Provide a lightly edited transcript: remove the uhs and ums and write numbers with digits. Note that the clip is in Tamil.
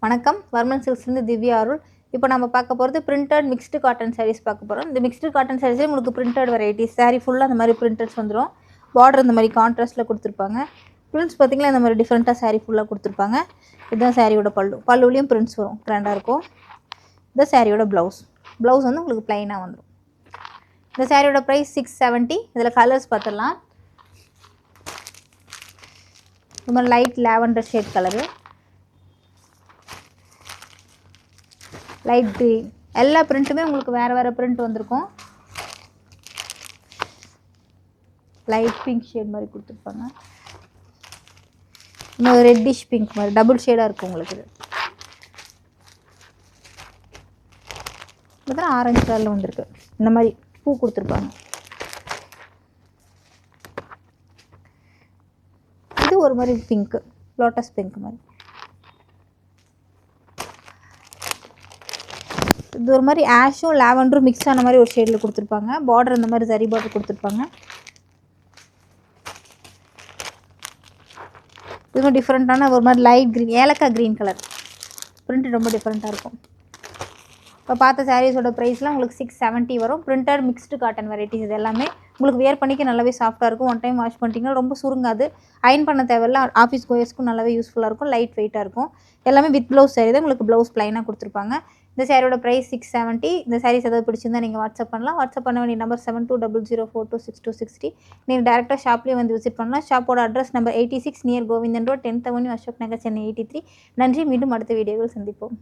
வணக்கம், வர்மன் சில்க்ஸ்லேருந்து திவ்யா அருள். இப்போ நம்ம பார்க்க போகிறது பிரிண்டட் மிக்ஸ்டு காட்டன் சாரீஸ் பார்க்க போகிறோம். இந்த மிக்ஸ்டு காட்டன் சாரீஸே உங்களுக்கு பிரிண்டட் வெரைட்டிஸ் சாரீ ஃபுல்லாக அந்த மாதிரி பிரிண்டட்ஸ் வந்துடும். பார்டர் இந்த மாதிரி கான்ட்ராஸ்ட்டில் கொடுத்துருப்பாங்க. பிரிண்ட்ஸ் பார்த்திங்கன்னா இந்த மாதிரி டிஃப்ரெண்ட்டாக சாரீ ஃபுல்லாக கொடுத்துருப்பாங்க. இதுதான் சாரியோட பல்லுலேயும் பிரிண்ட்ஸ் வரும், கிராண்டாக இருக்கும். இந்த சாரியோட ப்ளவுஸ் வந்து உங்களுக்கு ப்ளைனாக வந்துடும். இந்த சாரியோட ப்ரைஸ் 670. இதில் கலர்ஸ் பார்த்துடலாம். இந்த மாதிரி light lavender shade colour, light green, எல்லா பிரிண்ட்டுமே உங்களுக்கு வேறு வேறு பிரிண்ட் வந்திருக்கும். லைட் பிங்க் ஷேட் மாதிரி கொடுத்துருப்பாங்க. இன்னும் ரெட்டிஷ் பிங்க் மாதிரி டபுள் ஷேடாக இருக்கும் உங்களுக்கு. இது ஆரஞ்சு கலரில் வந்திருக்கு. இந்த மாதிரி பூ கொடுத்துருப்பாங்க. இது ஒரு மாதிரி பிங்க்கு, லோட்டஸ் பிங்க் மாதிரி. இது ஒரு மாதிரி ஆஷும் லாவெண்டரும் மிக்ஸ் ஆன மாதிரி ஒரு ஷேடில் கொடுத்துருப்பாங்க. பார்டர் இந்த மாதிரி சரி பார்டர் கொடுத்துருப்பாங்க. இது மாதிரி டிஃப்ரெண்ட்டான ஒரு மாதிரி லைட் க்ரீன், ஏலக்காய் க்ரீன் கலர் பிரிண்ட் ரொம்ப டிஃப்ரெண்ட்டாக இருக்கும். இப்போ பார்த்த சாரீஸோட ப்ரைஸ்லாம் உங்களுக்கு 670 வரும். பிரிண்டட் மிக்ஸ்டு காட்டன் வெரைட்டிஸ் இது எல்லாமே உங்களுக்கு வியர் பண்ணிக்க நல்லாவே சாஃப்ட்டாக இருக்கும். ஒன் டைம் வாஷ் பண்ணிட்டீங்கன்னா ரொம்ப சுருங்காது, அயன் பண்ண தேவையில்ல. ஆஃபீஸ் கோயர்ஸ்க்கும் நல்லாவே யூஸ்ஃபுல்லாக இருக்கும். லைட் வெயிட்டாக இருக்கும். எல்லாமே வித் ப்ளவுஸ் சாரீ தான். உங்களுக்கு ப்ளவுஸ் ப்ளைனாக கொடுத்துருப்பாங்க. இந்த சாரியோட ப்ரைஸ் 670. இந்த சாரீஸ் ஏதாவது பிடிச்சிருந்தா நீங்கள் வாட்ஸ்அப் பண்ணலாம். வாட்ஸ்அப் பண்ண வேண்டிய நம்பர் 7200426260. நீங்கள் டேரெக்டாக ஷாப்லேயே வந்து விசிட் பண்ணலாம். ஷாப்போட address number 86 near Govindan road, 10th avenue, Ashok Nagar, Chennai 83. நன்றி. மீண்டும் அடுத்த வீடியோவில் சந்திப்போம்.